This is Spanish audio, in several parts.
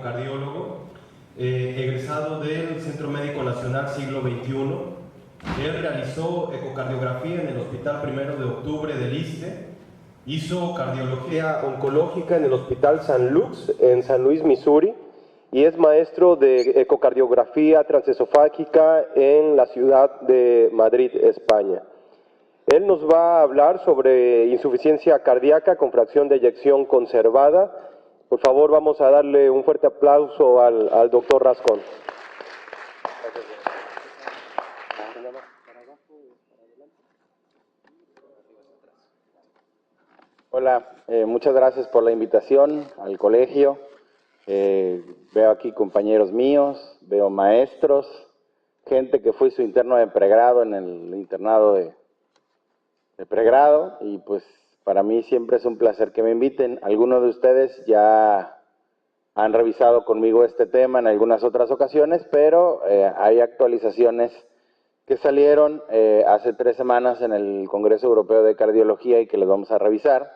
ecocardiólogo, egresado del Centro Médico Nacional Siglo XXI. Él realizó ecocardiografía en el Hospital 1 de Octubre del ISSSTE, hizo cardiología oncológica en el Hospital San Lux en San Luis, Missouri, y es maestro de ecocardiografía transesofágica en la ciudad de Madrid, España. Él nos va a hablar sobre insuficiencia cardíaca con fracción de eyección conservada. Por favor, vamos a darle un fuerte aplauso al doctor Rascón. Hola, muchas gracias por la invitación al colegio. Veo aquí compañeros míos, veo maestros, gente que fue su interno de pregrado en el internado de pregrado, y pues para mí siempre es un placer que me inviten. Algunos de ustedes ya han revisado conmigo este tema en algunas otras ocasiones, pero hay actualizaciones que salieron hace 3 semanas en el Congreso Europeo de Cardiología y que les vamos a revisar,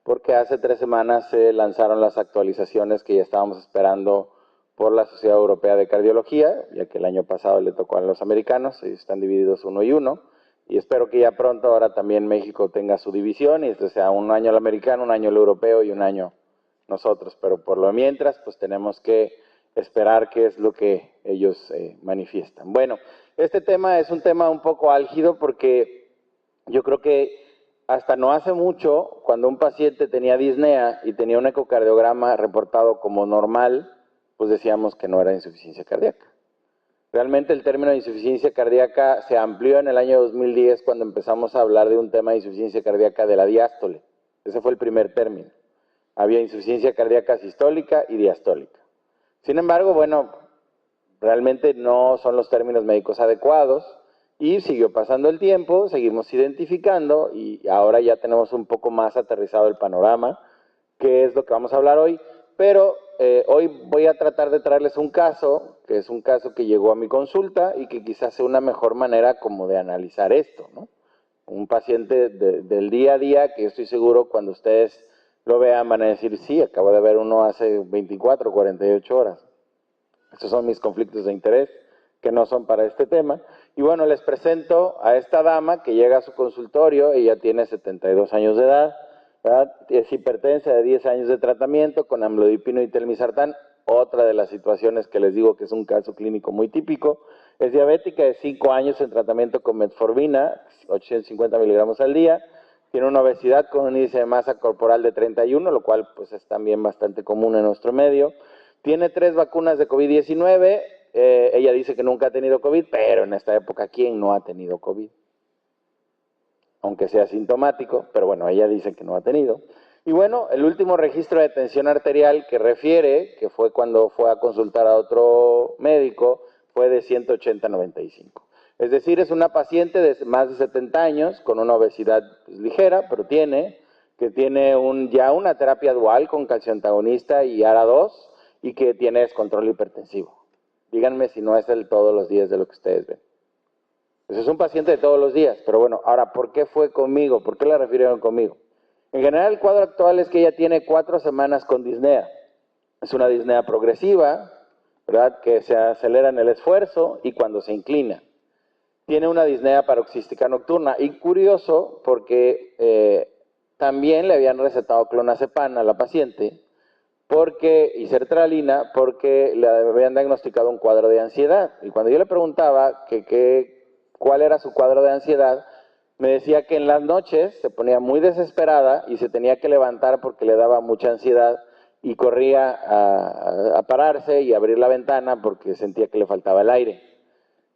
porque hace 3 semanas se lanzaron las actualizaciones que ya estábamos esperando por la Sociedad Europea de Cardiología, ya que el año pasado le tocó a los americanos, y están divididos 1 y 1, y espero que ya pronto ahora también México tenga su división, y este sea un año el americano, un año el europeo y un año nosotros, pero por lo mientras pues tenemos que esperar qué es lo que ellos manifiestan. Bueno, este tema es un tema un poco álgido porque yo creo que hasta no hace mucho, cuando un paciente tenía disnea y tenía un ecocardiograma reportado como normal, pues decíamos que no era insuficiencia cardíaca. Realmente el término de insuficiencia cardíaca se amplió en el año 2010 cuando empezamos a hablar de un tema de insuficiencia cardíaca de la diástole. Ese fue el primer término. Había insuficiencia cardíaca sistólica y diastólica. Sin embargo, bueno, realmente no son los términos médicos adecuados y siguió pasando el tiempo, seguimos identificando y ahora ya tenemos un poco más aterrizado el panorama, que es lo que vamos a hablar hoy, pero hoy voy a tratar de traerles un caso, que es un caso que llegó a mi consulta y que quizás sea una mejor manera como de analizar esto, ¿no? Un paciente del día a día que estoy seguro cuando ustedes lo vean van a decir, sí, acabo de ver uno hace 24, 48 horas. Estos son mis conflictos de interés, que no son para este tema. Y bueno, les presento a esta dama que llega a su consultorio, ella tiene 72 años de edad, ¿verdad? Es hipertensa de 10 años de tratamiento con amlodipino y telmisartán, otra de las situaciones que les digo que es un caso clínico muy típico. Es diabética de 5 años en tratamiento con metformina, 850 miligramos al día. Tiene una obesidad con un índice de masa corporal de 31, lo cual pues es también bastante común en nuestro medio. Tiene 3 vacunas de COVID-19, ella dice que nunca ha tenido COVID, pero en esta época, ¿quién no ha tenido COVID? Aunque sea sintomático, pero bueno, ella dice que no ha tenido. Y bueno, el último registro de tensión arterial que refiere, que fue cuando fue a consultar a otro médico, fue de 180/95. Es decir, es una paciente de más de 70 años, con una obesidad ligera, pero que tiene ya una terapia dual con calcioantagonista y ARA2, y que tiene descontrol hipertensivo. Díganme si no es el todos los días de lo que ustedes ven. Pues es un paciente de todos los días, pero bueno, ahora, ¿por qué fue conmigo? ¿Por qué la refirieron conmigo? En general, el cuadro actual es que ella tiene 4 semanas con disnea. Es una disnea progresiva, ¿verdad? Que se acelera en el esfuerzo y cuando se inclina. Tiene una disnea paroxística nocturna. Y curioso, porque también le habían recetado clonazepam a la paciente, y sertralina, porque le habían diagnosticado un cuadro de ansiedad. Y cuando yo le preguntaba cuál era su cuadro de ansiedad, me decía que en las noches se ponía muy desesperada y se tenía que levantar porque le daba mucha ansiedad y corría a pararse y abrir la ventana porque sentía que le faltaba el aire.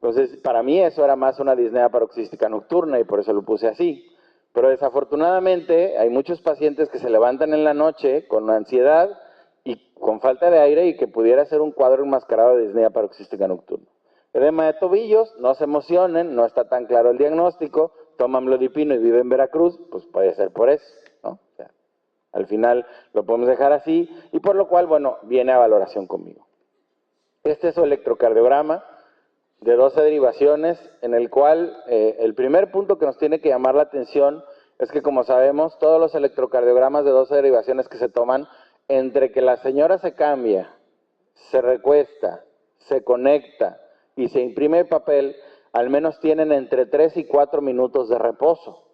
Entonces, para mí eso era más una disnea paroxística nocturna y por eso lo puse así. Pero desafortunadamente hay muchos pacientes que se levantan en la noche con ansiedad y con falta de aire y que pudiera ser un cuadro enmascarado de disnea paroxística nocturna. Edema de tobillos, no se emocionen, no está tan claro el diagnóstico, toma amlodipino y vive en Veracruz, pues puede ser por eso, ¿no? O sea, al final lo podemos dejar así y por lo cual, bueno, viene a valoración conmigo. Este es su electrocardiograma de 12 derivaciones, en el cual el primer punto que nos tiene que llamar la atención es que, como sabemos, todos los electrocardiogramas de 12 derivaciones que se toman, entre que la señora se cambia se recuesta, se conecta y se imprime el papel, al menos tienen entre 3 y 4 minutos de reposo.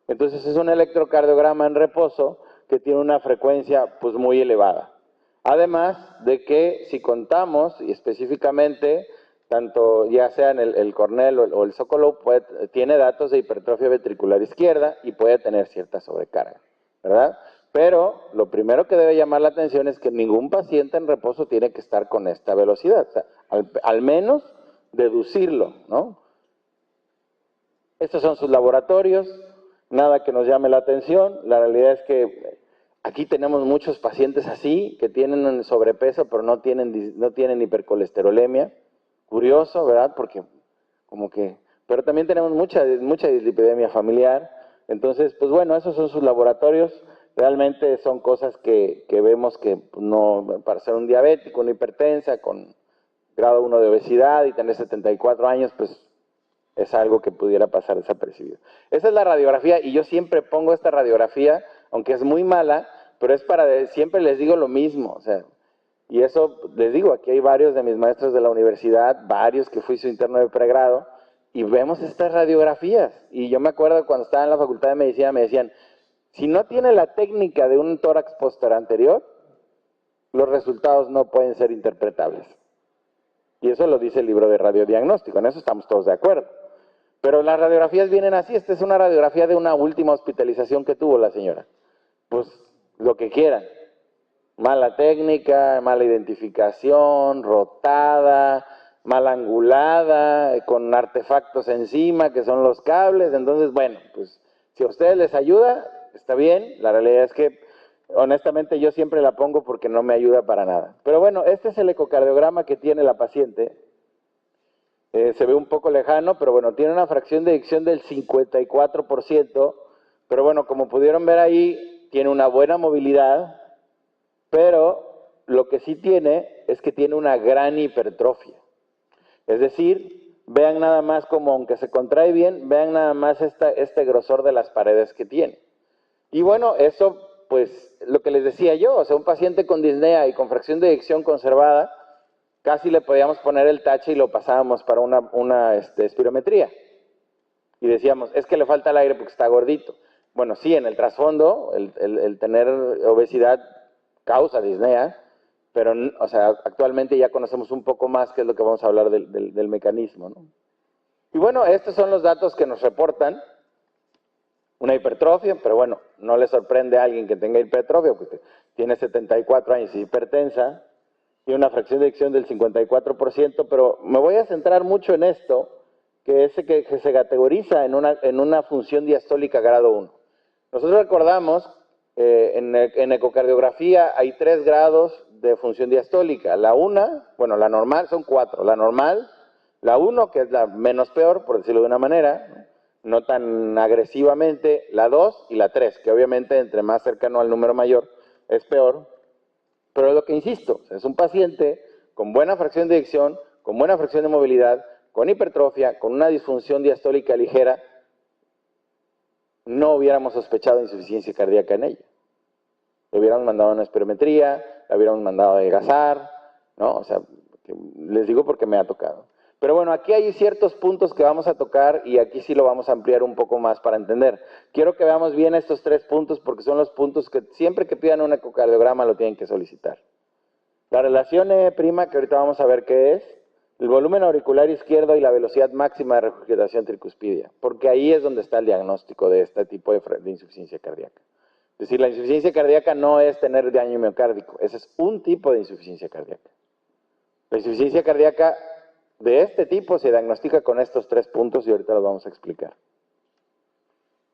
Entonces es un electrocardiograma en reposo que tiene una frecuencia pues muy elevada. Además de que si contamos, y específicamente, tanto ya sea en el Cornell o el Sokolov, tiene datos de hipertrofia ventricular izquierda y puede tener cierta sobrecarga, ¿verdad? Pero lo primero que debe llamar la atención es que ningún paciente en reposo tiene que estar con esta velocidad, o sea, al menos deducirlo, ¿no? Estos son sus laboratorios, nada que nos llame la atención. La realidad es que aquí tenemos muchos pacientes así, que tienen sobrepeso, pero no tienen hipercolesterolemia. Curioso, ¿verdad? Porque como que... Pero también tenemos mucha dislipidemia familiar. Entonces, pues bueno, esos son sus laboratorios. Realmente son cosas que vemos que no, para ser un diabético, una hipertensa, con grado 1 de obesidad y tener 74 años, pues es algo que pudiera pasar desapercibido. Esa es la radiografía y yo siempre pongo esta radiografía, aunque es muy mala, pero es siempre les digo lo mismo, o sea, y eso les digo, aquí hay varios de mis maestros de la universidad, varios que fui su interno de pregrado, y vemos estas radiografías. Y yo me acuerdo cuando estaba en la Facultad de Medicina me decían, si no tiene la técnica de un tórax posterior anterior, los resultados no pueden ser interpretables. Y eso lo dice el libro de radiodiagnóstico, en eso estamos todos de acuerdo. Pero las radiografías vienen así, esta es una radiografía de una última hospitalización que tuvo la señora. Pues lo que quieran. Mala técnica, mala identificación, rotada, mal angulada, con artefactos encima que son los cables. Entonces, bueno, pues si a ustedes les ayuda, está bien. La realidad es que honestamente yo siempre la pongo porque no me ayuda para nada. Pero bueno, este es el ecocardiograma que tiene la paciente. Se ve un poco lejano, pero bueno, tiene una fracción de eyección del 54%, pero bueno, como pudieron ver ahí, tiene una buena movilidad, pero lo que sí tiene es que tiene una gran hipertrofia. Es decir, vean nada más como, aunque se contrae bien, vean nada más este grosor de las paredes que tiene. Y bueno, eso, pues, lo que les decía yo, o sea, un paciente con disnea y con fracción de eyección conservada, casi le podíamos poner el tache y lo pasábamos para una espirometría. Y decíamos, es que le falta el aire porque está gordito. Bueno, sí, en el trasfondo, el tener obesidad causa disnea, pero, o sea, actualmente ya conocemos un poco más qué es lo que vamos a hablar del mecanismo, ¿no? Y bueno, estos son los datos que nos reportan una hipertrofia, pero bueno, no le sorprende a alguien que tenga hipertrofia, porque tiene 74 años y hipertensa, tiene una fracción de eyección del 54%, pero me voy a centrar mucho en esto, que es que se categoriza en una función diastólica grado 1. Nosotros recordamos, en ecocardiografía hay 3 grados de función diastólica. La normal, son 4. La normal, la 1, que es la menos peor, por decirlo de una manera, no tan agresivamente, la 2 y la 3, que obviamente entre más cercano al número mayor es peor. Pero es lo que insisto, es un paciente con buena fracción de eyección, con buena fracción de movilidad, con hipertrofia, con una disfunción diastólica ligera, no hubiéramos sospechado de insuficiencia cardíaca en ella. Le hubiéramos mandado una espirometría, le hubiéramos mandado a adelgazar, ¿no? O sea, les digo porque me ha tocado. Pero bueno, aquí hay ciertos puntos que vamos a tocar y aquí sí lo vamos a ampliar un poco más para entender. Quiero que veamos bien estos 3 puntos porque son los puntos que siempre que pidan un ecocardiograma lo tienen que solicitar. La relación E', que ahorita vamos a ver qué es, el volumen auricular izquierdo y la velocidad máxima de regurgitación tricuspidia, porque ahí es donde está el diagnóstico de este tipo de insuficiencia cardíaca. Es decir, la insuficiencia cardíaca no es tener daño miocárdico, ese es un tipo de insuficiencia cardíaca. La insuficiencia cardíaca de este tipo se diagnostica con estos 3 puntos y ahorita los vamos a explicar.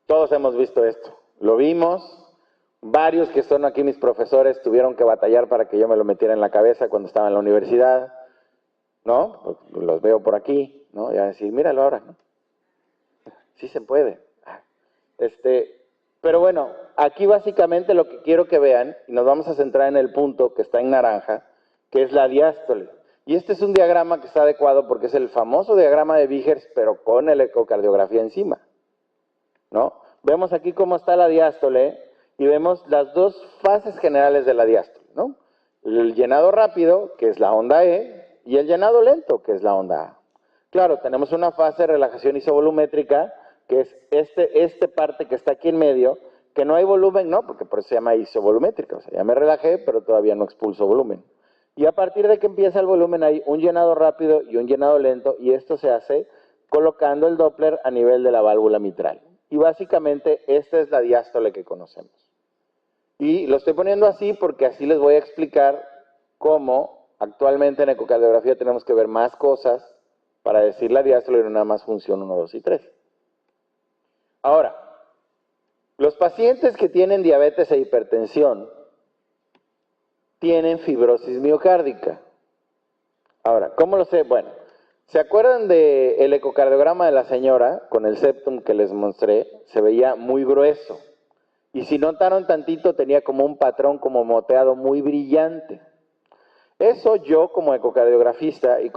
Todos hemos visto esto, lo vimos, varios que son aquí mis profesores tuvieron que batallar para que yo me lo metiera en la cabeza cuando estaba en la universidad, ¿no? Los veo por aquí, ¿no? Y a decir, míralo ahora, ¿no? Sí se puede. Pero bueno, aquí básicamente lo que quiero que vean, y nos vamos a centrar en el punto que está en naranja, que es la diástole. Y este es un diagrama que está adecuado porque es el famoso diagrama de Vickers, pero con el ecocardiografía encima, ¿no? Vemos aquí cómo está la diástole y vemos las 2 fases generales de la diástole, ¿no? El llenado rápido, que es la onda E, y el llenado lento, que es la onda A. Claro, tenemos una fase de relajación isovolumétrica, que es este parte que está aquí en medio, que no hay volumen, no, porque por eso se llama isovolumétrica. O sea, ya me relajé, pero todavía no expulso volumen. Y a partir de que empieza el volumen hay un llenado rápido y un llenado lento, y esto se hace colocando el Doppler a nivel de la válvula mitral. Y básicamente esta es la diástole que conocemos. Y lo estoy poniendo así porque así les voy a explicar cómo actualmente en ecocardiografía tenemos que ver más cosas para decir la diástole y no nada más función 1, 2 y 3. Ahora, los pacientes que tienen diabetes e hipertensión tienen fibrosis miocárdica. Ahora, ¿cómo lo sé? Bueno, ¿se acuerdan del ecocardiograma de la señora con el septum que les mostré? Se veía muy grueso. Y si notaron tantito, tenía como un patrón como moteado muy brillante. Eso yo como ecocardiografista, y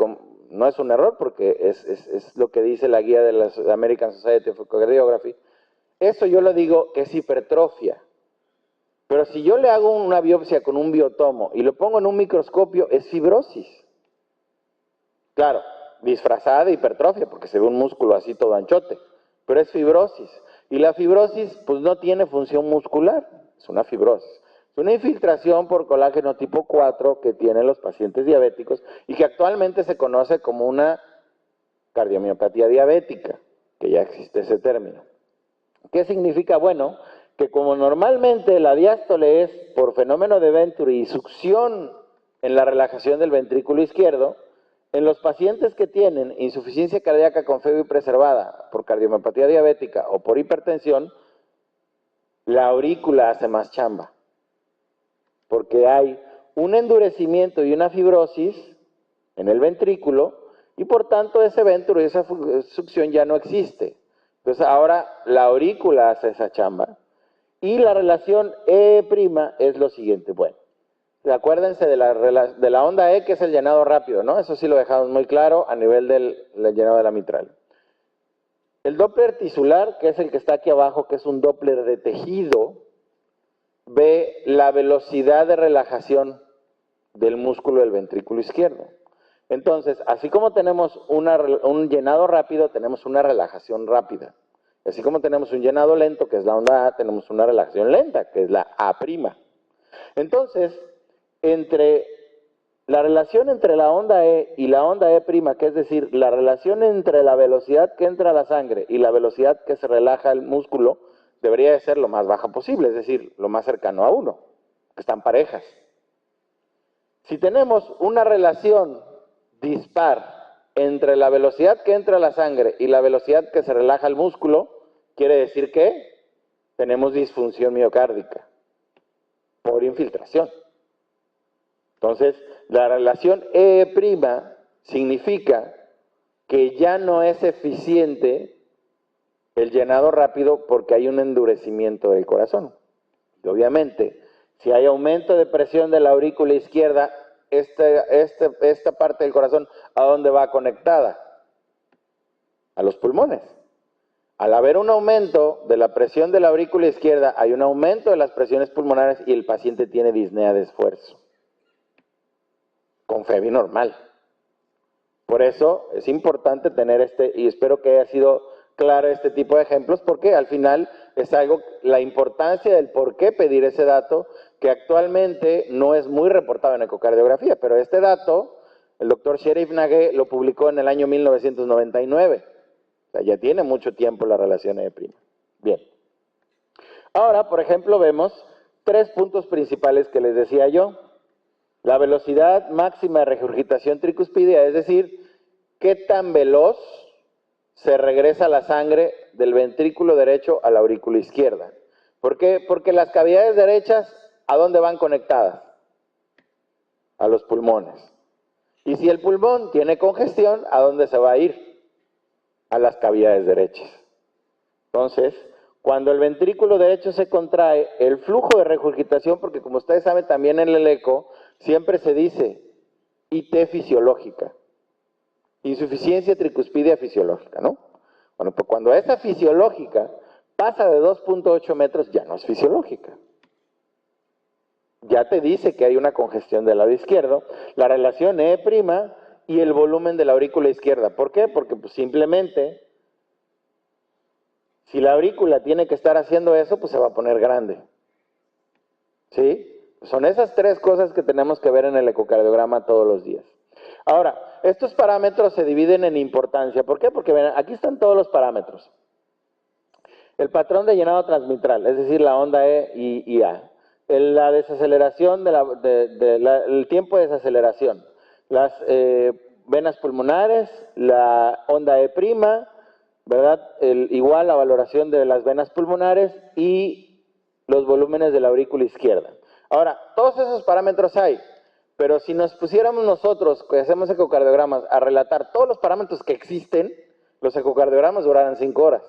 no es un error porque es lo que dice la guía de la American Society of Echocardiography, eso yo lo digo que es hipertrofia. Pero si yo le hago una biopsia con un biotomo y lo pongo en un microscopio, es fibrosis. Claro, disfrazada de hipertrofia porque se ve un músculo así todo anchote, pero es fibrosis. Y la fibrosis pues no tiene función muscular, es una fibrosis. Es una infiltración por colágeno tipo 4 que tienen los pacientes diabéticos y que actualmente se conoce como una cardiomiopatía diabética, que ya existe ese término. ¿Qué significa? Bueno, que como normalmente la diástole es por fenómeno de Venturi y succión en la relajación del ventrículo izquierdo, en los pacientes que tienen insuficiencia cardíaca con FEBI preservada por cardiomiopatía diabética o por hipertensión, la aurícula hace más chamba, porque hay un endurecimiento y una fibrosis en el ventrículo y por tanto ese venturi, esa succión ya no existe. Entonces ahora la aurícula hace esa chamba y la relación E' es lo siguiente. Bueno, acuérdense de la onda E, que es el llenado rápido, ¿no? Eso sí lo dejamos muy claro a nivel del llenado de la mitral. El Doppler tisular, que es el que está aquí abajo, que es un Doppler de tejido, ve la velocidad de relajación del músculo del ventrículo izquierdo. Entonces, así como tenemos un llenado rápido, tenemos una relajación rápida. Así como tenemos un llenado lento, que es la onda A, tenemos una relajación lenta, que es la A'. Entonces, la relación entre la onda E y la onda E', que es decir, la relación entre la velocidad que entra a la sangre y la velocidad que se relaja el músculo, debería de ser lo más baja posible, es decir, lo más cercano a 1, que están parejas. Si tenemos una relación dispar entre la velocidad que entra a la sangre y la velocidad que se relaja el músculo, quiere decir que tenemos disfunción miocárdica por infiltración. Entonces, la relación E' significa que ya no es eficiente el llenado rápido porque hay un endurecimiento del corazón. Y obviamente, si hay aumento de presión de la aurícula izquierda, esta parte del corazón, ¿a dónde va conectada? A los pulmones. Al haber un aumento de la presión de la aurícula izquierda, hay un aumento de las presiones pulmonares y el paciente tiene disnea de esfuerzo, con FEBI normal. Por eso es importante tener y espero que haya sido claro este tipo de ejemplos, porque al final es algo, la importancia del por qué pedir ese dato, que actualmente no es muy reportado en ecocardiografía, pero este dato, el doctor Sherif Nagué lo publicó en el año 1999. O sea, ya tiene mucho tiempo la relación E'. Bien. Ahora, por ejemplo, vemos 3 puntos principales que les decía yo. La velocidad máxima de regurgitación tricuspidia, es decir, qué tan veloz se regresa la sangre del ventrículo derecho a la aurícula izquierda. ¿Por qué? Porque las cavidades derechas, ¿a dónde van conectadas? A los pulmones. Y si el pulmón tiene congestión, ¿a dónde se va a ir? A las cavidades derechas. Entonces, cuando el ventrículo derecho se contrae, el flujo de regurgitación, porque como ustedes saben también en el eco, siempre se dice IT fisiológica, insuficiencia tricuspidia fisiológica, ¿no? Bueno, pues cuando esa fisiológica pasa de 2.8 metros, ya no es fisiológica. ya te dice que hay una congestión del lado izquierdo, la relación E' y el volumen de la aurícula izquierda. ¿Por qué? Porque pues, simplemente, si la aurícula tiene que estar haciendo eso, pues se va a poner grande. ¿Sí? Son esas tres cosas que tenemos que ver en el ecocardiograma todos los días. Ahora, estos parámetros se dividen en importancia. ¿Por qué? Porque ven, aquí están todos los parámetros. El patrón de llenado transmitral, es decir, la onda E y A. La desaceleración, el tiempo de desaceleración. Las venas pulmonares, la onda E', ¿verdad? Igual la valoración de las venas pulmonares y los volúmenes de la aurícula izquierda. Ahora, todos esos parámetros hay, pero si nos pusiéramos nosotros, que hacemos ecocardiogramas, a relatar todos los parámetros que existen, los ecocardiogramas duraran 5 horas,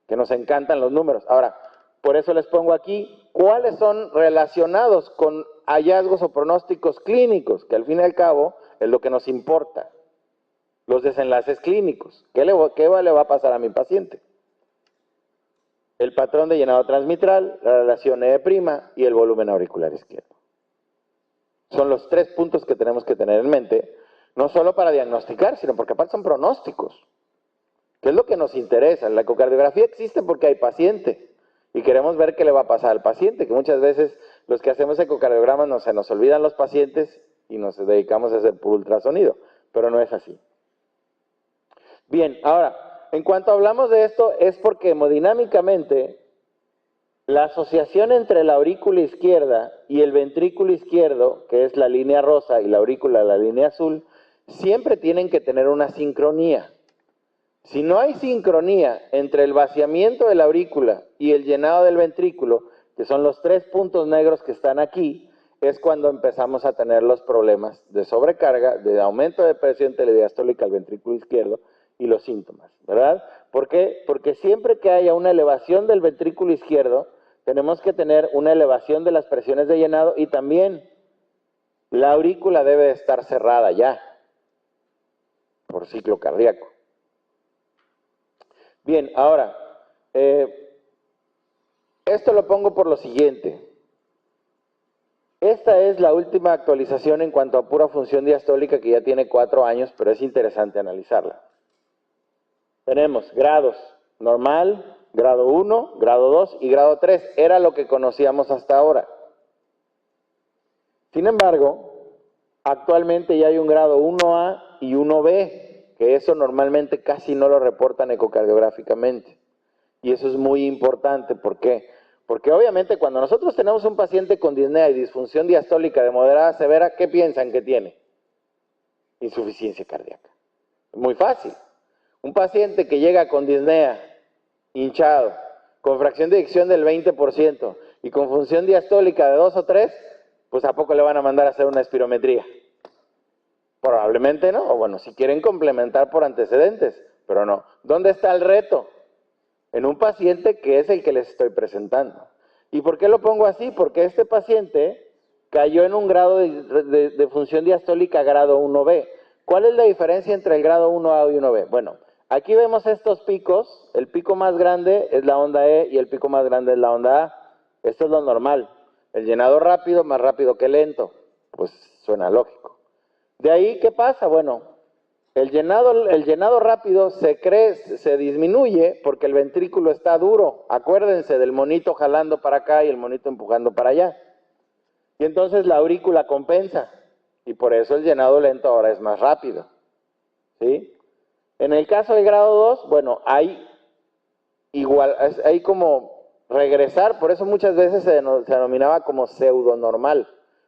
que nos encantan los números. Ahora, por eso les pongo aquí cuáles son relacionados con hallazgos o pronósticos clínicos, que al fin y al cabo es lo que nos importa. Los desenlaces clínicos. ¿Qué le va a pasar a mi paciente? El patrón de llenado transmitral, la relación E' y el volumen auricular izquierdo. Son los 3 puntos que tenemos que tener en mente, no solo para diagnosticar, sino porque aparte son pronósticos. ¿Qué es lo que nos interesa? La ecocardiografía existe porque hay paciente y queremos ver qué le va a pasar al paciente, que muchas veces los que hacemos ecocardiogramas se nos olvidan los pacientes y nos dedicamos a hacer puro ultrasonido, pero no es así. Bien, ahora, en cuanto hablamos de esto es porque hemodinámicamente la asociación entre la aurícula izquierda y el ventrículo izquierdo, que es la línea rosa, y la aurícula, la línea azul, siempre tienen que tener una sincronía. Si no hay sincronía entre el vaciamiento de la aurícula y el llenado del ventrículo, que son los 3 puntos negros que están aquí, es cuando empezamos a tener los problemas de sobrecarga, de aumento de presión telediastólica al ventrículo izquierdo y los síntomas, ¿verdad? ¿Por qué? Porque siempre que haya una elevación del ventrículo izquierdo, tenemos que tener una elevación de las presiones de llenado y también la aurícula debe estar cerrada ya por ciclo cardíaco. Bien, ahora, esto lo pongo por lo siguiente. Esta es la última actualización en cuanto a pura función diastólica que ya tiene 4 años, pero es interesante analizarla. Tenemos grados, normal, grado 1, grado 2 y grado 3. Era lo que conocíamos hasta ahora. Sin embargo, actualmente ya hay un grado 1A y 1B, que eso normalmente casi no lo reportan ecocardiográficamente. Y eso es muy importante. ¿Por qué? Porque obviamente cuando nosotros tenemos un paciente con disnea y disfunción diastólica de moderada a severa, ¿qué piensan que tiene? Insuficiencia cardíaca. Muy fácil. Un paciente que llega con disnea, hinchado, con fracción de eyección del 20% y con función diastólica de 2 o 3, pues ¿a poco le van a mandar a hacer una espirometría? Probablemente no, o bueno, si quieren complementar por antecedentes, pero no. ¿Dónde está el reto? En un paciente que es el que les estoy presentando. ¿Y por qué lo pongo así? Porque este paciente cayó en un grado de función diastólica grado 1B. ¿Cuál es la diferencia entre el grado 1A y 1B? Bueno, aquí vemos estos picos. El pico más grande es la onda E y el pico más grande es la onda A. Esto es lo normal. El llenado rápido, más rápido que lento. Pues suena lógico. De ahí, ¿qué pasa? Bueno, el llenado rápido se disminuye porque el ventrículo está duro. Acuérdense del monito jalando para acá y el monito empujando para allá. Y entonces la aurícula compensa. Y por eso el llenado lento ahora es más rápido. ¿Sí? En el caso del grado 2, bueno, hay como regresar, por eso muchas veces se denominaba como pseudo normal,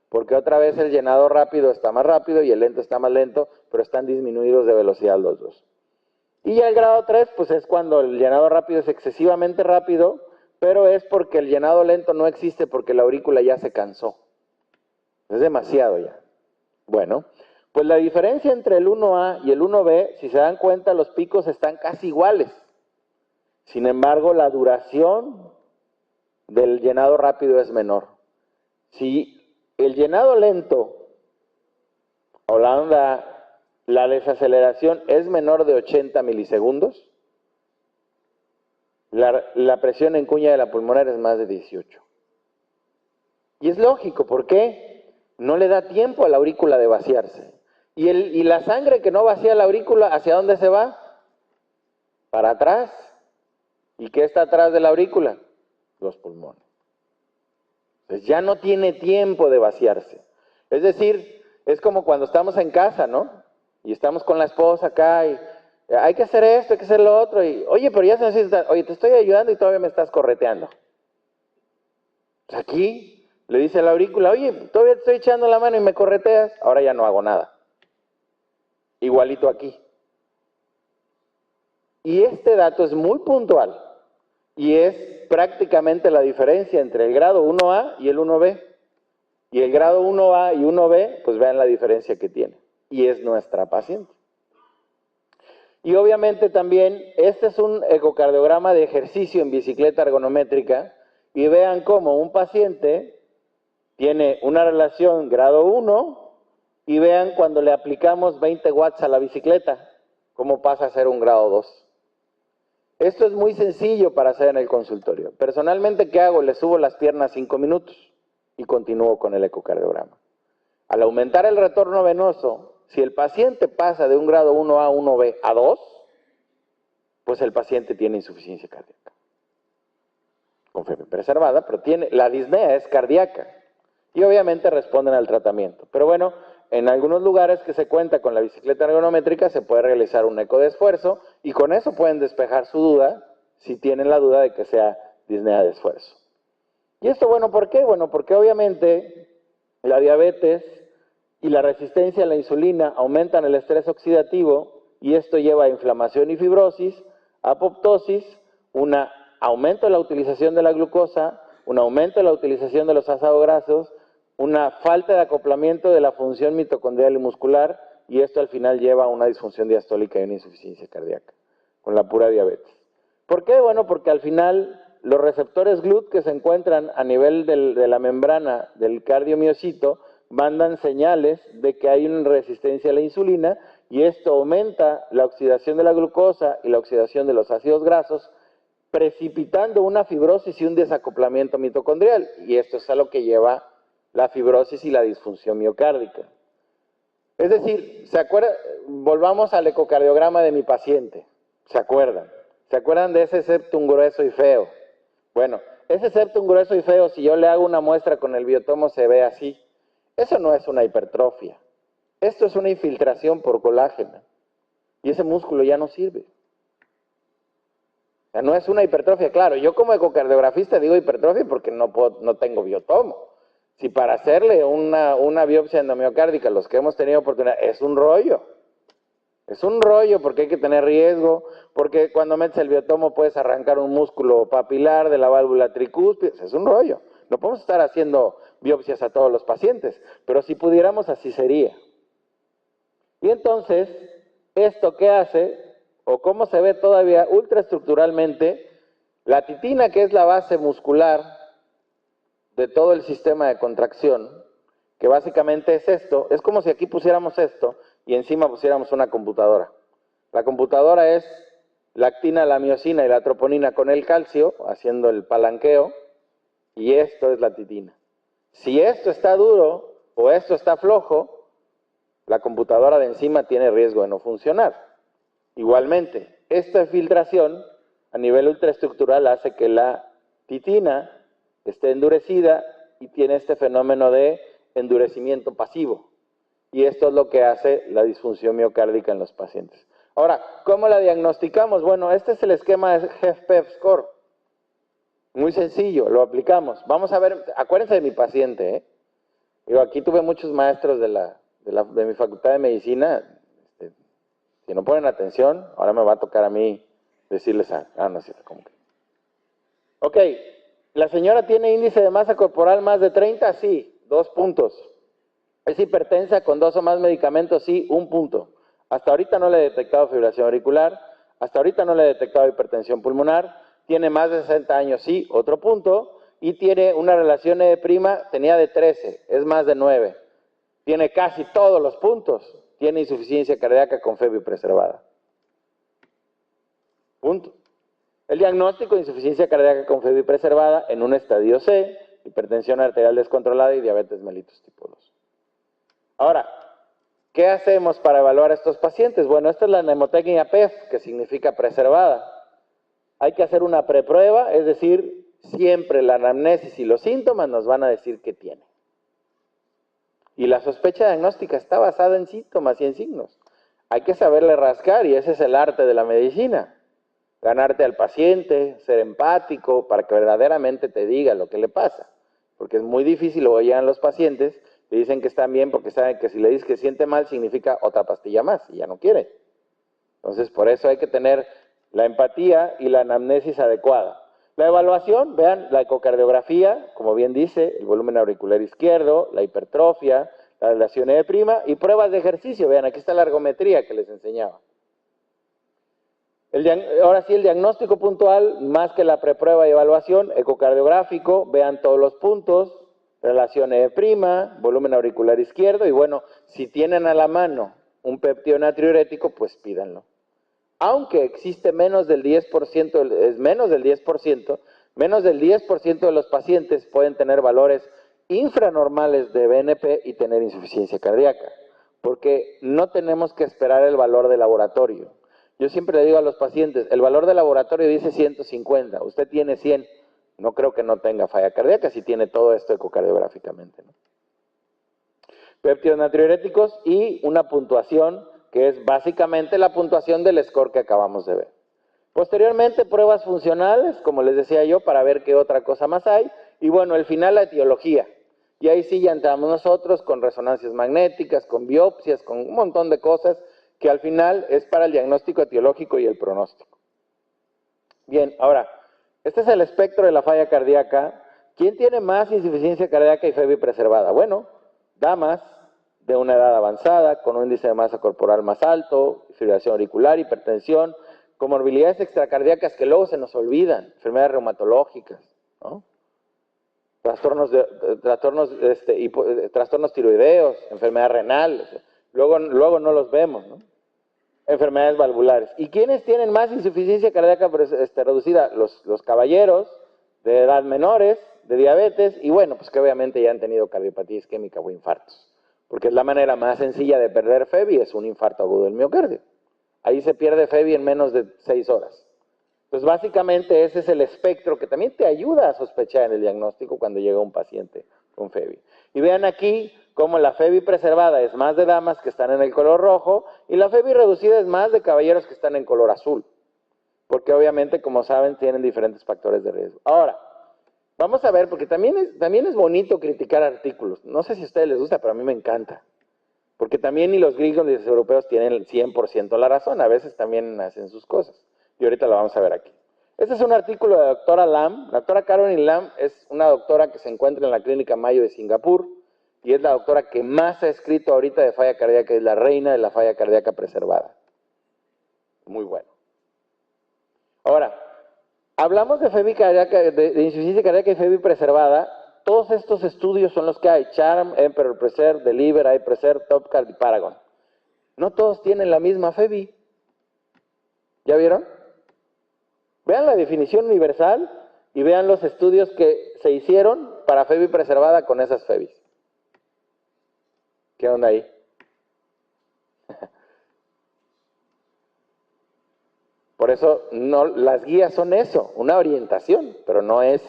porque otra vez el llenado rápido está más rápido y el lento está más lento, pero están disminuidos de velocidad los dos. Y ya el grado 3, pues es cuando el llenado rápido es excesivamente rápido, pero es porque el llenado lento no existe porque la aurícula ya se cansó. Es demasiado ya. Bueno, pues la diferencia entre el 1A y el 1B, si se dan cuenta, los picos están casi iguales. Sin embargo, la duración del llenado rápido es menor. Si el llenado lento o la desaceleración es menor de 80 milisegundos, la presión en cuña de la pulmonar es más de 18. Y es lógico, ¿por qué? No le da tiempo a la aurícula de vaciarse. Y la sangre que no vacía la aurícula, ¿hacia dónde se va? Para atrás. ¿Y qué está atrás de la aurícula? Los pulmones. Pues ya no tiene tiempo de vaciarse. Es decir, es como cuando estamos en casa, ¿no? Y estamos con la esposa acá y hay que hacer esto, hay que hacer lo otro. Y, oye, pero ya se necesita, oye, te estoy ayudando y todavía me estás correteando. Pues aquí le dice a la aurícula, oye, todavía te estoy echando la mano y me correteas, ahora ya no hago nada. Igualito aquí. Y este dato es muy puntual y es prácticamente la diferencia entre el grado 1A y el 1B. Y el grado 1A y 1B, pues vean la diferencia que tiene. Y es nuestra paciente. Y obviamente también, este es un ecocardiograma de ejercicio en bicicleta ergonométrica. Y vean cómo un paciente tiene una relación grado 1 y vean cuando le aplicamos 20 watts a la bicicleta, cómo pasa a ser un grado 2. Esto es muy sencillo para hacer en el consultorio. Personalmente, ¿qué hago? Le subo las piernas 5 minutos y continúo con el ecocardiograma. Al aumentar el retorno venoso, si el paciente pasa de un grado 1A, 1B a 2, pues el paciente tiene insuficiencia cardíaca. Con fiebre preservada, pero la disnea es cardíaca. Y obviamente responden al tratamiento. Pero bueno, en algunos lugares que se cuenta con la bicicleta ergonométrica se puede realizar un eco de esfuerzo y con eso pueden despejar su duda, si tienen la duda de que sea disnea de esfuerzo. ¿Y esto, bueno, por qué? Bueno, porque obviamente la diabetes y la resistencia a la insulina aumentan el estrés oxidativo y esto lleva a inflamación y fibrosis, apoptosis, un aumento de la utilización de la glucosa, un aumento de la utilización de los ácidos grasos, una falta de acoplamiento de la función mitocondrial y muscular y esto al final lleva a una disfunción diastólica y una insuficiencia cardíaca con la pura diabetes. ¿Por qué? Bueno, porque al final los receptores GLUT que se encuentran a nivel de la membrana del cardiomiocito mandan señales de que hay una resistencia a la insulina y esto aumenta la oxidación de la glucosa y la oxidación de los ácidos grasos, precipitando una fibrosis y un desacoplamiento mitocondrial. Y esto es a lo que lleva la fibrosis y la disfunción miocárdica. Es decir, ¿se acuerdan? Volvamos al ecocardiograma de mi paciente. ¿Se acuerdan? ¿Se acuerdan de ese septum grueso y feo? Bueno, ese septum grueso y feo, si yo le hago una muestra con el biotomo, se ve así. Eso no es una hipertrofia. Esto es una infiltración por colágeno. Y ese músculo ya no sirve. O sea, no es una hipertrofia, claro. Yo como ecocardiografista digo hipertrofia porque no tengo biotomo. Si para hacerle una biopsia endomiocárdica, los que hemos tenido oportunidad, es un rollo. Es un rollo porque hay que tener riesgo, porque cuando metes el biotomo puedes arrancar un músculo papilar de la válvula tricúspide. Es un rollo. No podemos estar haciendo biopsias a todos los pacientes, pero si pudiéramos así sería. Y entonces, ¿esto qué hace? O cómo se ve todavía ultraestructuralmente, la titina, que es la base muscular de todo el sistema de contracción, que básicamente es esto, es como si aquí pusiéramos esto y encima pusiéramos una computadora. La computadora es la actina, la miosina y la troponina con el calcio, haciendo el palanqueo, y esto es la titina. Si esto está duro o esto está flojo, la computadora de encima tiene riesgo de no funcionar. Igualmente, esta filtración a nivel ultraestructural hace que la titina esté endurecida y tiene este fenómeno de endurecimiento pasivo. Y esto es lo que hace la disfunción miocárdica en los pacientes. Ahora, ¿cómo la diagnosticamos? Bueno, este es el esquema de HFpEF score. Muy sencillo, lo aplicamos. Vamos a ver, acuérdense de mi paciente, ¿eh? Digo, aquí tuve muchos maestros de mi facultad de medicina. Si no ponen atención, ahora me va a tocar a mí decirles, no es cierto, ¿cómo que? Ok, ¿la señora tiene índice de masa corporal más de 30? Sí, 2 puntos. ¿Es hipertensa con 2 o más medicamentos? Sí, 1 punto. Hasta ahorita no le he detectado fibrilación auricular, hasta ahorita no le he detectado hipertensión pulmonar, tiene más de 60 años, sí, otro punto, y tiene una relación E', tenía de 13, es más de 9. Tiene casi todos los puntos, tiene insuficiencia cardíaca con fiebre preservada. Punto. El diagnóstico de insuficiencia cardíaca con fiebre preservada en un estadio C hipertensión arterial descontrolada y diabetes mellitus tipo 2. Ahora, ¿qué hacemos para evaluar a estos pacientes? Bueno, esta es la mnemotecnia PEF, que significa preservada. Hay que hacer una preprueba, es decir, siempre la anamnesis y los síntomas nos van a decir qué tiene. Y la sospecha diagnóstica está basada en síntomas y en signos. Hay que saberle rascar y ese es el arte de la medicina. Ganarte al paciente, ser empático para que verdaderamente te diga lo que le pasa. Porque es muy difícil, luego llegan los pacientes, le dicen que están bien porque saben que si le dices que siente mal significa otra pastilla más y ya no quiere. Entonces por eso hay que tener la empatía y la anamnesis adecuada. La evaluación, vean la ecocardiografía, como bien dice, el volumen auricular izquierdo, la hipertrofia, la relación E' y pruebas de ejercicio. Vean, aquí está la ergometría que les enseñaba. Ahora sí, el diagnóstico puntual, más que la preprueba y evaluación, ecocardiográfico, vean todos los puntos, relación E', volumen auricular izquierdo, y bueno, si tienen a la mano un péptido natriurético, pues pídanlo. Aunque existe menos del 10%, es menos del 10% de los pacientes pueden tener valores infranormales de BNP y tener insuficiencia cardíaca, porque no tenemos que esperar el valor de laboratorio. Yo siempre le digo a los pacientes, el valor de laboratorio dice 150, usted tiene 100, no creo que no tenga falla cardíaca si tiene todo esto ecocardiográficamente, ¿no? Péptidos natriuréticos y una puntuación que es básicamente la puntuación del score que acabamos de ver. Posteriormente, pruebas funcionales, como les decía yo, para ver qué otra cosa más hay. Y bueno, al final la etiología. Y ahí sí ya entramos nosotros con resonancias magnéticas, con biopsias, con un montón de cosas que al final es para el diagnóstico etiológico y el pronóstico. Bien, ahora, este es el espectro de la falla cardíaca. ¿Quién tiene más insuficiencia cardíaca y FEBI preservada? Bueno, damas de una edad avanzada, con un índice de masa corporal más alto, fibrilación auricular, hipertensión, comorbilidades extracardíacas que luego se nos olvidan, enfermedades reumatológicas, ¿no? Trastornos tiroideos, enfermedad renal, luego no los vemos, ¿no? Enfermedades valvulares. ¿Y quiénes tienen más insuficiencia cardíaca reducida? Los caballeros de edad menores, de diabetes, y bueno, pues que obviamente ya han tenido cardiopatía isquémica o infartos. Porque es la manera más sencilla de perder FEBI, es un infarto agudo del miocardio. Ahí se pierde FEBI en menos de 6 horas. Pues básicamente ese es el espectro que también te ayuda a sospechar en el diagnóstico cuando llega un paciente con FEBI. Y vean aquí cómo la FEBI preservada es más de damas que están en el color rojo y la FEBI reducida es más de caballeros que están en color azul. Porque obviamente, como saben, tienen diferentes factores de riesgo. Ahora, vamos a ver, porque también es bonito criticar artículos. No sé si a ustedes les gusta, pero a mí me encanta. Porque también ni los griegos ni los europeos tienen el 100% la razón. A veces también hacen sus cosas. Y ahorita lo vamos a ver aquí. Este es un artículo de la doctora Lam. La doctora Caroline Lam es una doctora que se encuentra en la Clínica Mayo de Singapur. Y es la doctora que más ha escrito ahorita de falla cardíaca. Es la reina de la falla cardíaca preservada. Muy bueno. Ahora, hablamos de FEBI cardíaca, de insuficiencia cardíaca y FEBI preservada. Todos estos estudios son los que hay. Charm, Emperor Preserve, Deliver, iPreserve, Topcar y Paragon. No todos tienen la misma FEBI. ¿Ya vieron? Vean la definición universal y vean los estudios que se hicieron para FEBI preservada con esas FEBIs. ¿Qué onda ahí? Por eso las guías son eso, una orientación, pero no es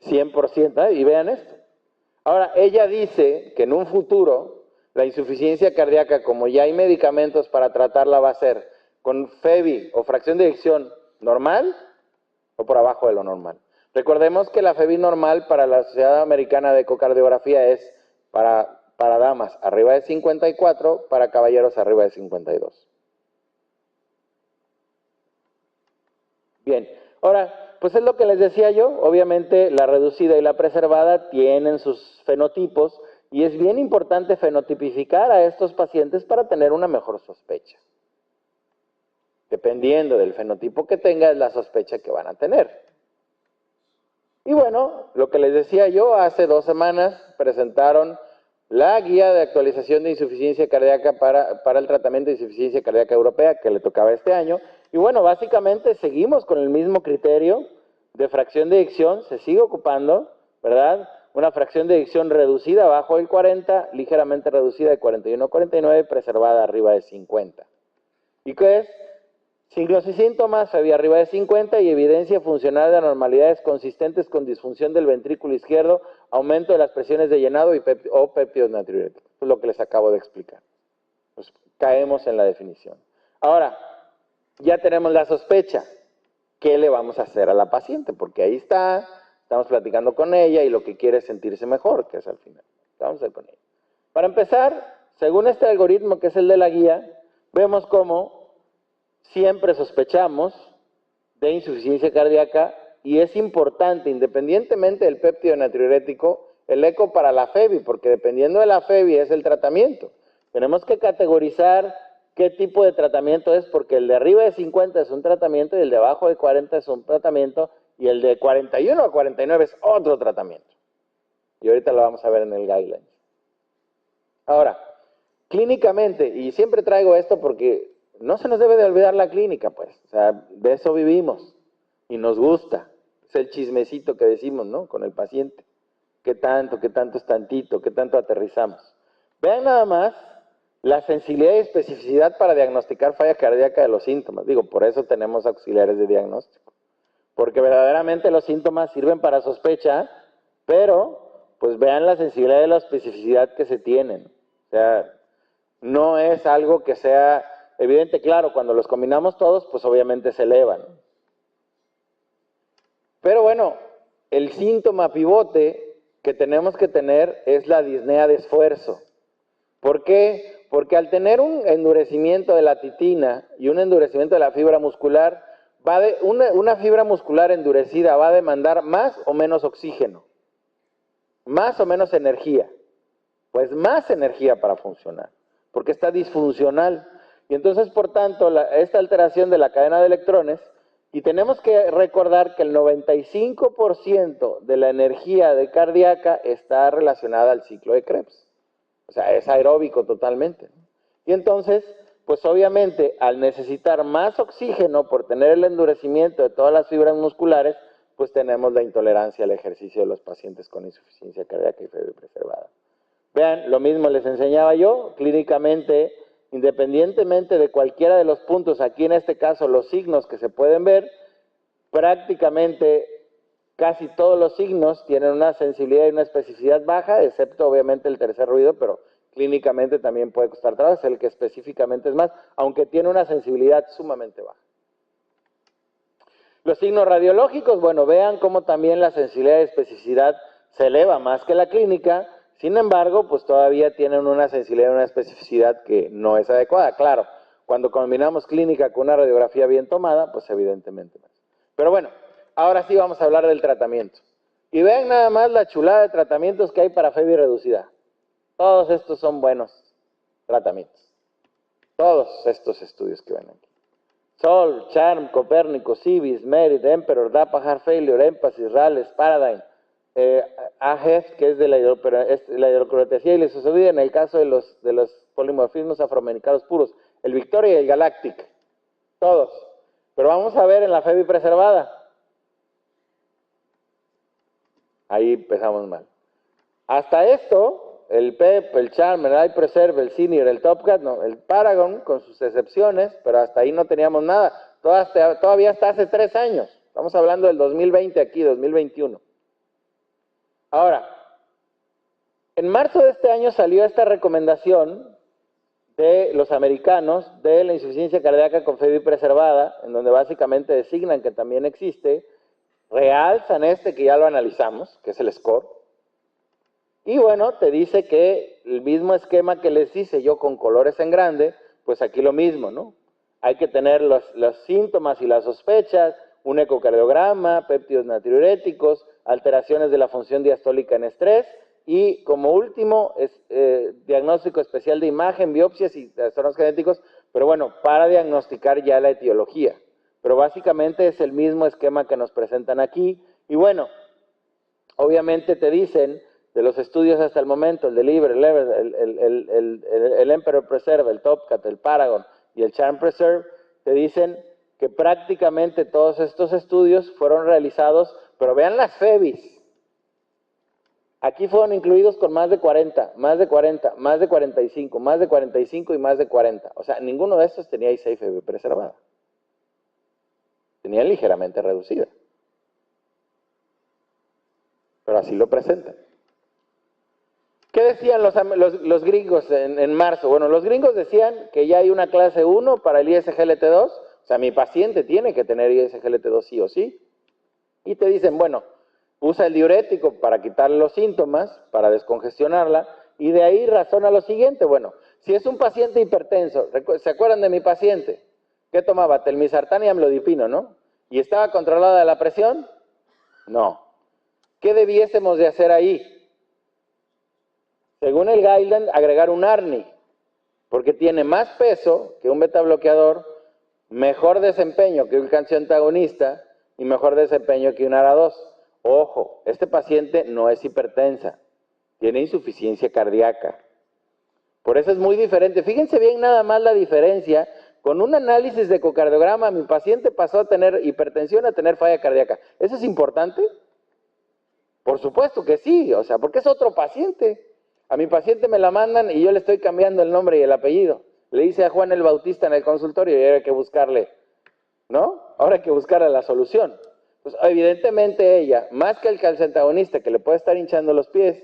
100%. Y vean esto. Ahora, ella dice que en un futuro la insuficiencia cardíaca, como ya hay medicamentos para tratarla, va a ser con FEBI o fracción de eyección normal o por abajo de lo normal. Recordemos que la FEBI normal para la Sociedad Americana de Ecocardiografía es para damas arriba de 54, para caballeros arriba de 52. Bien, ahora, pues es lo que les decía yo, obviamente la reducida y la preservada tienen sus fenotipos y es bien importante fenotipificar a estos pacientes para tener una mejor sospecha. Dependiendo del fenotipo que tenga, es la sospecha que van a tener. Y bueno, lo que les decía yo, hace 2 semanas presentaron la guía de actualización de insuficiencia cardíaca para el tratamiento de insuficiencia cardíaca europea que le tocaba este año. Y bueno, básicamente seguimos con el mismo criterio de fracción de eyección, se sigue ocupando, ¿verdad? una fracción de eyección reducida abajo del 40, ligeramente reducida de 41 a 49, preservada arriba de 50. ¿Y qué es? Signos y síntomas, FEBI arriba de 50 y evidencia funcional de anormalidades consistentes con disfunción del ventrículo izquierdo, aumento de las presiones de llenado o péptidos natriuréticos. Es lo que les acabo de explicar. Pues caemos en la definición. Ahora, ya tenemos la sospecha. ¿Qué le vamos a hacer a la paciente? Porque ahí está, estamos platicando con ella y lo que quiere es sentirse mejor, que es al final. Vamos a ir con ella. Para empezar, según este algoritmo que es el de la guía, vemos cómo siempre sospechamos de insuficiencia cardíaca y es importante, independientemente del péptido natriurético, el eco para la FEBI, porque dependiendo de la FEBI es el tratamiento. Tenemos que categorizar qué tipo de tratamiento es, porque el de arriba de 50 es un tratamiento y el de abajo de 40 es un tratamiento y el de 41 a 49 es otro tratamiento. Y ahorita lo vamos a ver en el guidelines. Ahora, clínicamente, y siempre traigo esto porque no se nos debe de olvidar la clínica, pues. O sea, de eso vivimos y nos gusta. Es el chismecito que decimos, ¿no? Con el paciente. ¿Qué tanto es tantito? ¿Qué tanto aterrizamos? Vean nada más la sensibilidad y especificidad para diagnosticar falla cardíaca de los síntomas. Digo, por eso tenemos auxiliares de diagnóstico. Porque verdaderamente los síntomas sirven para sospecha, pero pues vean la sensibilidad y la especificidad que se tienen. O sea, no es algo que sea evidente. Claro, cuando los combinamos todos, pues obviamente se elevan. Pero bueno, el síntoma pivote que tenemos que tener es la disnea de esfuerzo. ¿Por qué? Porque al tener un endurecimiento de la titina y un endurecimiento de la fibra muscular, una fibra muscular endurecida va a demandar más o menos oxígeno, más o menos energía. Pues más energía para funcionar, porque está disfuncional. Y entonces, por tanto, esta alteración de la cadena de electrones, y tenemos que recordar que el 95% de la energía cardíaca está relacionada al ciclo de Krebs. O sea, es aeróbico totalmente. Y entonces, pues obviamente, al necesitar más oxígeno por tener el endurecimiento de todas las fibras musculares, pues tenemos la intolerancia al ejercicio de los pacientes con insuficiencia cardíaca y FEBI preservada. Vean, lo mismo les enseñaba yo, clínicamente, independientemente de cualquiera de los puntos, aquí en este caso los signos que se pueden ver, prácticamente casi todos los signos tienen una sensibilidad y una especificidad baja, excepto obviamente el tercer ruido, pero clínicamente también puede costar trabajo, es el que específicamente es más, aunque tiene una sensibilidad sumamente baja. Los signos radiológicos, bueno, vean cómo también la sensibilidad y especificidad se eleva más que la clínica. Sin embargo, pues todavía tienen una sensibilidad y una especificidad que no es adecuada. Claro, cuando combinamos clínica con una radiografía bien tomada, pues evidentemente más. Pero bueno, ahora sí vamos a hablar del tratamiento. Y vean nada más la chulada de tratamientos que hay para FEBI reducida. Todos estos son buenos tratamientos. Todos estos estudios que ven aquí. Sol, Charm, Copérnico, Civis, Merit, Emperor, DAPA, Heart Failure, Emphasis, Rales, Paradigm, AGEF, que es de la hidroclorotesía y la isosodía en el caso de los polimorfismos afroamericanos puros, el Victoria y el Galactic, todos. Pero vamos a ver en la FEBI preservada. Ahí empezamos mal. Hasta esto, el PEP, el Charm, el iPreserve, el Senior, el TopCat, no, el Paragon, con sus excepciones, pero hasta ahí no teníamos nada. Todavía hasta hace 3 años. Estamos hablando del 2020 aquí, 2021. Ahora, en marzo de este año salió esta recomendación de los americanos de la insuficiencia cardíaca con FEBI preservada, en donde básicamente designan que también existe, realzan que ya lo analizamos, que es el SCORE, y bueno, te dice que el mismo esquema que les hice yo con colores en grande, pues aquí lo mismo, ¿no? Hay que tener los síntomas y las sospechas, un ecocardiograma, péptidos natriuréticos, alteraciones de la función diastólica en estrés y como último diagnóstico especial de imagen, biopsias y trastornos genéticos, pero bueno, para diagnosticar ya la etiología. Pero básicamente es el mismo esquema que nos presentan aquí y bueno, obviamente te dicen de los estudios hasta el momento, el Deliver, el Emperor Preserve, el TopCat, el Paragon y el Charm Preserve, te dicen que prácticamente todos estos estudios fueron realizados, pero vean las FEBIs. Aquí fueron incluidos con más de 40, más de 40, más de 45, más de 45 y más de 40. O sea, ninguno de estos tenía I6FB preservada. Tenía ligeramente reducida. Pero así lo presentan. ¿Qué decían los gringos en marzo? Bueno, los gringos decían que ya hay una clase 1 para el ISGLT2. O sea, mi paciente tiene que tener ISGLT2 sí o sí. Y te dicen, bueno, usa el diurético para quitarle los síntomas, para descongestionarla, y de ahí razona lo siguiente. Bueno, si es un paciente hipertenso, ¿se acuerdan de mi paciente? ¿Qué tomaba? Telmisartán y amlodipino, ¿no? ¿Y estaba controlada la presión? No. ¿Qué debiésemos de hacer ahí? Según el guideline, agregar un ARNI, porque tiene más peso que un beta bloqueador, mejor desempeño que un calcioantagonista y mejor desempeño que un ARA2. Ojo, este paciente no es hipertensa, tiene insuficiencia cardíaca. Por eso es muy diferente. Fíjense bien nada más la diferencia. Con un análisis de ecocardiograma, mi paciente pasó a tener hipertensión a tener falla cardíaca. ¿Eso es importante? Por supuesto que sí, o sea, porque es otro paciente. A mi paciente me la mandan y yo le estoy cambiando el nombre y el apellido. Le hice a Juan el Bautista en el consultorio y ahora hay que buscarle, ¿no? Ahora hay que buscarle la solución. Pues evidentemente ella, más que el calcioantagonista que le puede estar hinchando los pies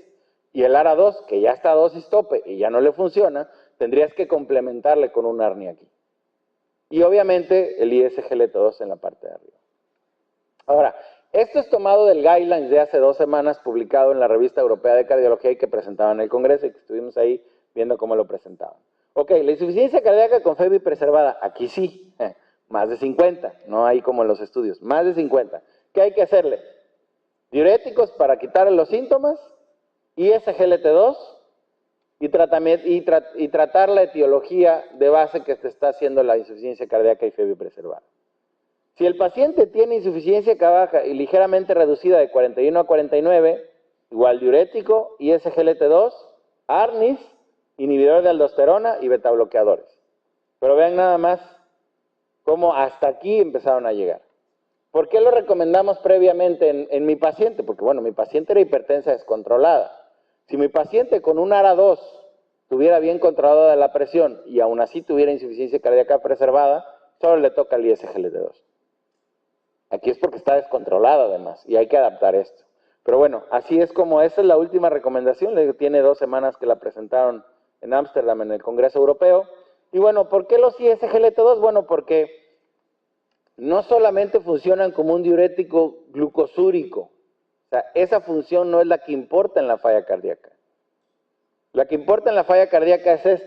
y el ARA2, que ya está a dosis tope y ya no le funciona, tendrías que complementarle con un ARNI aquí. Y obviamente el ISGLT2 en la parte de arriba. Ahora, esto es tomado del guidelines de hace 2 semanas, publicado en la Revista Europea de Cardiología y que presentaban en el Congreso y que estuvimos ahí viendo cómo lo presentaban. Ok, la insuficiencia cardíaca con FEBI preservada, aquí sí, más de 50, no hay como en los estudios, más de 50. ¿Qué hay que hacerle? Diuréticos para quitarle los síntomas, ISGLT2 y tratar la etiología de base que te está haciendo la insuficiencia cardíaca y FEBI preservada. Si el paciente tiene insuficiencia cardíaca y ligeramente reducida de 41 a 49, igual diurético, ISGLT2, ARNIs, inhibidor de aldosterona y betabloqueadores. Pero vean nada más cómo hasta aquí empezaron a llegar. ¿Por qué lo recomendamos previamente en mi paciente? Porque, bueno, mi paciente era hipertensa descontrolada. Si mi paciente con un ARA2 tuviera bien controlada la presión y aún así tuviera insuficiencia cardíaca preservada, solo le toca el ISGLT2. Aquí es porque está descontrolado además y hay que adaptar esto. Pero bueno, así es como esa es la última recomendación. Tiene 2 semanas que la presentaron en Ámsterdam en el Congreso Europeo. Y bueno, ¿por qué los ISGLT2? Bueno, porque no solamente funcionan como un diurético glucosúrico. O sea, esa función no es la que importa en la falla cardíaca. La que importa en la falla cardíaca es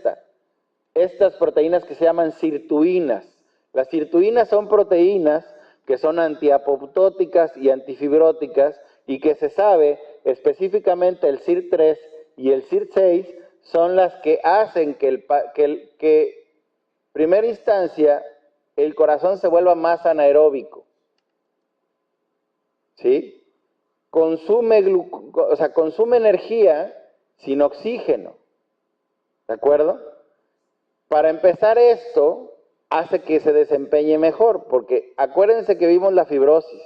estas proteínas que se llaman sirtuinas. Las sirtuinas son proteínas que son antiapoptóticas y antifibróticas y que se sabe específicamente el SIR3 y el SIR6 son las que hacen que primera instancia el corazón se vuelva más anaeróbico. ¿Sí? Consume energía sin oxígeno. ¿De acuerdo? Para empezar esto hace que se desempeñe mejor, porque acuérdense que vimos la fibrosis,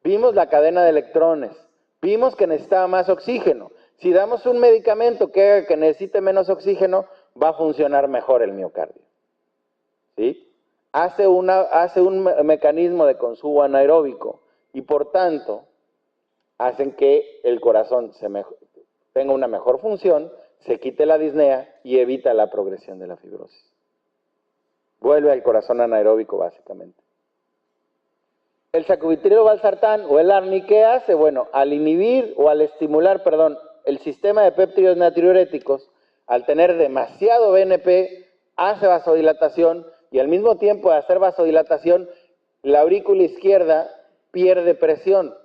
vimos la cadena de electrones, vimos que necesitaba más oxígeno. Si damos un medicamento que haga que necesite menos oxígeno, va a funcionar mejor el miocardio. ¿Sí? Hace un mecanismo de consumo anaeróbico y por tanto hacen que el corazón tenga una mejor función, se quite la disnea y evita la progresión de la fibrosis. Vuelve al corazón anaeróbico básicamente. El sacubitrilo valsartán o el ARNI, ¿qué hace? Bueno, al inhibir o al estimular, el sistema de péptidos natriuréticos, al tener demasiado BNP, hace vasodilatación y al mismo tiempo de hacer vasodilatación, la aurícula izquierda pierde presión,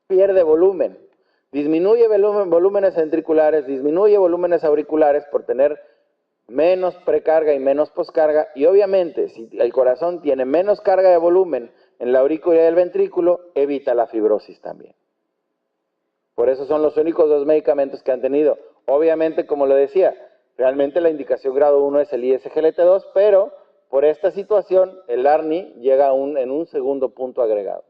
pierde volumen, disminuye volúmenes ventriculares, disminuye volúmenes auriculares por tener menos precarga y menos poscarga, y obviamente si el corazón tiene menos carga de volumen en la aurícula y el ventrículo, evita la fibrosis también. Por eso son los únicos 2 medicamentos que han tenido. Obviamente, como lo decía, realmente la indicación grado 1 es el ISGLT2, pero por esta situación el ARNI llega en un segundo punto agregado.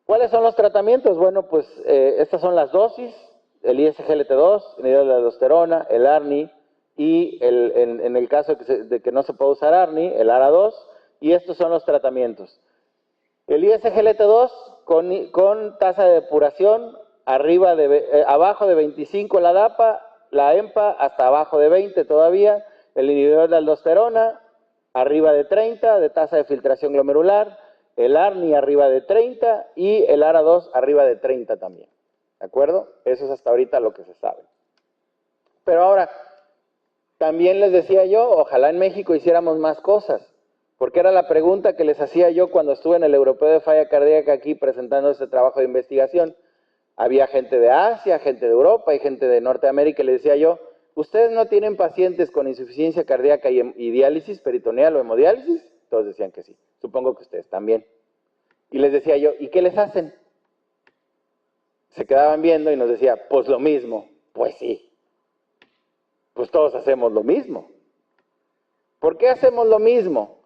¿Cuáles son los tratamientos? Bueno, pues estas son las dosis, el ISGLT2, inhibidor de la aldosterona, el ARNI, y en el caso de que no se pueda usar ARNI, el ARA2, y estos son los tratamientos. El ISGLT2 con tasa de depuración abajo de 25 la DAPA, la EMPA hasta abajo de 20 todavía, el inhibidor de aldosterona arriba de 30 de tasa de filtración glomerular, el ARNI arriba de 30 y el ARA2 arriba de 30 también. ¿De acuerdo? Eso es hasta ahorita lo que se sabe. Pero ahora, también les decía yo, ojalá en México hiciéramos más cosas, porque era la pregunta que les hacía yo cuando estuve en el Europeo de Falla Cardíaca aquí presentando este trabajo de investigación. Había gente de Asia, gente de Europa y gente de Norteamérica y les decía yo, ¿ustedes no tienen pacientes con insuficiencia cardíaca y diálisis peritoneal o hemodiálisis? Todos decían que sí. Supongo que ustedes también. Y les decía yo, ¿y qué les hacen? Se quedaban viendo y nos decía, pues lo mismo. Pues sí. Pues todos hacemos lo mismo. ¿Por qué hacemos lo mismo?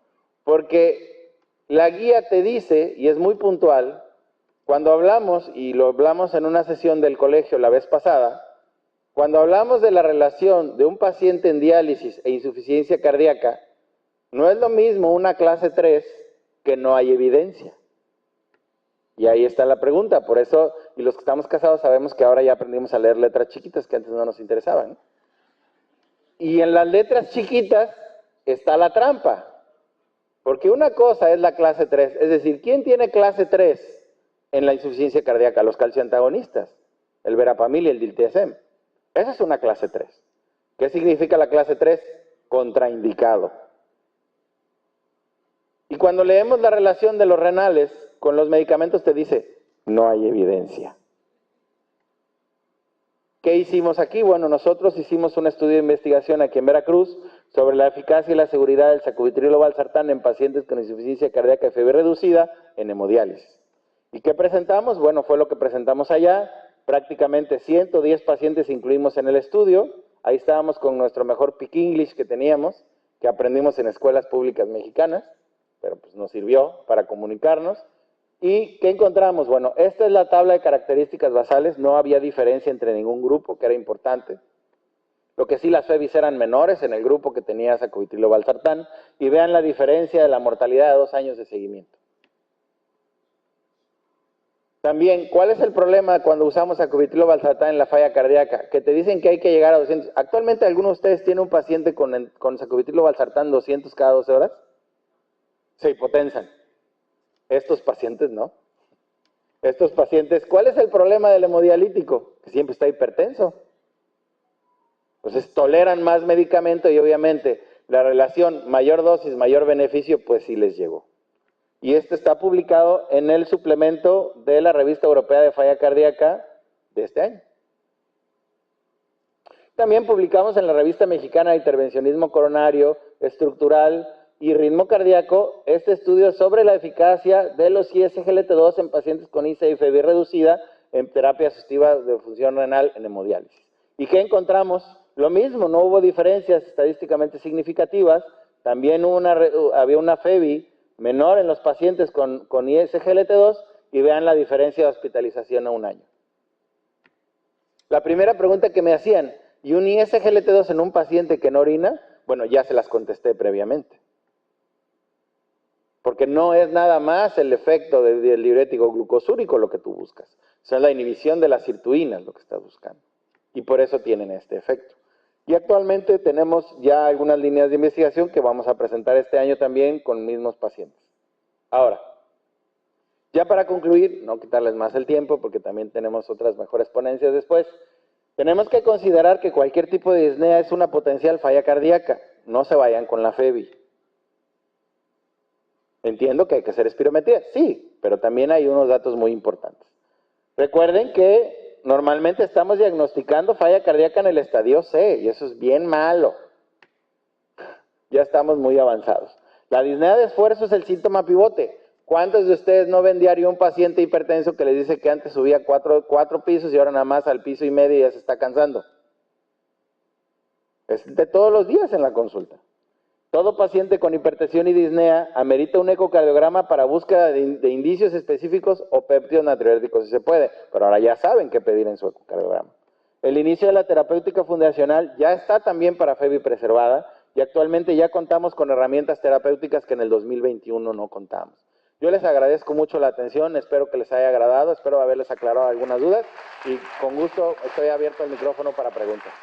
Porque la guía te dice, y es muy puntual, cuando hablamos, y lo hablamos en una sesión del colegio la vez pasada, cuando hablamos de la relación de un paciente en diálisis e insuficiencia cardíaca, no es lo mismo una clase 3 que no hay evidencia. Y ahí está la pregunta, por eso, y los que estamos casados sabemos que ahora ya aprendimos a leer letras chiquitas que antes no nos interesaban. Y en las letras chiquitas está la trampa, porque una cosa es la clase 3, es decir, ¿quién tiene clase 3 en la insuficiencia cardíaca? Los calcioantagonistas, el verapamil y el diltiazem. Esa es una clase 3. ¿Qué significa la clase 3? Contraindicado. Y cuando leemos la relación de los renales con los medicamentos te dice, no hay evidencia. ¿Qué hicimos aquí? Bueno, nosotros hicimos un estudio de investigación aquí en Veracruz sobre la eficacia y la seguridad del sacubitrilo valsartán en pacientes con insuficiencia cardíaca y fiebre reducida en hemodiálisis. ¿Y qué presentamos? Bueno, fue lo que presentamos allá. Prácticamente 110 pacientes incluimos en el estudio. Ahí estábamos con nuestro mejor Peak English que teníamos, que aprendimos en escuelas públicas mexicanas, pero pues nos sirvió para comunicarnos. ¿Y qué encontramos? Bueno, esta es la tabla de características basales, no había diferencia entre ningún grupo, que era importante. Lo que sí, las FEBIs eran menores en el grupo que tenía sacubitrilo valsartán, y vean la diferencia de la mortalidad de 2 años de seguimiento. También, ¿cuál es el problema cuando usamos sacubitrilo valsartán en la falla cardíaca? Que te dicen que hay que llegar a 200. ¿Actualmente alguno de ustedes tiene un paciente con sacubitrilo valsartán 200 cada 12 horas? Se hipotensan. Estos pacientes no. Estos pacientes, ¿cuál es el problema del hemodialítico? Que siempre está hipertenso. Entonces toleran más medicamento y obviamente la relación mayor dosis, mayor beneficio, pues sí les llegó. Y esto está publicado en el suplemento de la Revista Europea de Falla Cardíaca de este año. También publicamos en la Revista Mexicana de Intervencionismo Coronario, Estructural y Ritmo Cardíaco este estudio sobre la eficacia de los ISGLT2 en pacientes con ICE y FEBI reducida en terapia asistiva de función renal en hemodiálisis. ¿Y qué encontramos? Lo mismo, no hubo diferencias estadísticamente significativas. También había una FEBI menor en los pacientes con ISGLT2 y vean la diferencia de hospitalización a 1 año. La primera pregunta que me hacían, ¿y un ISGLT2 en un paciente que no orina? Bueno, ya se las contesté previamente. Porque no es nada más el efecto del diurético glucosúrico lo que tú buscas. O sea, es la inhibición de las sirtuinas lo que estás buscando. Y por eso tienen este efecto. Y actualmente tenemos ya algunas líneas de investigación que vamos a presentar este año también con mismos pacientes. Ahora, ya para concluir, no quitarles más el tiempo porque también tenemos otras mejores ponencias después, tenemos que considerar que cualquier tipo de disnea es una potencial falla cardíaca. No se vayan con la FEBI. Entiendo que hay que hacer espirometría, sí, pero también hay unos datos muy importantes. Recuerden que normalmente estamos diagnosticando falla cardíaca en el estadio C, y eso es bien malo. Ya estamos muy avanzados. La disnea de esfuerzo es el síntoma pivote. ¿Cuántos de ustedes no ven diario un paciente hipertenso que les dice que antes subía 4 pisos y ahora nada más al piso y medio y ya se está cansando? Es de todos los días en la consulta. Todo paciente con hipertensión y disnea amerita un ecocardiograma para búsqueda de indicios específicos o péptidos natriuréticos, si se puede, pero ahora ya saben qué pedir en su ecocardiograma. El inicio de la terapéutica fundacional ya está también para FEBI preservada y actualmente ya contamos con herramientas terapéuticas que en el 2021 no contamos. Yo les agradezco mucho la atención, espero que les haya agradado, espero haberles aclarado algunas dudas y con gusto estoy abierto al micrófono para preguntas.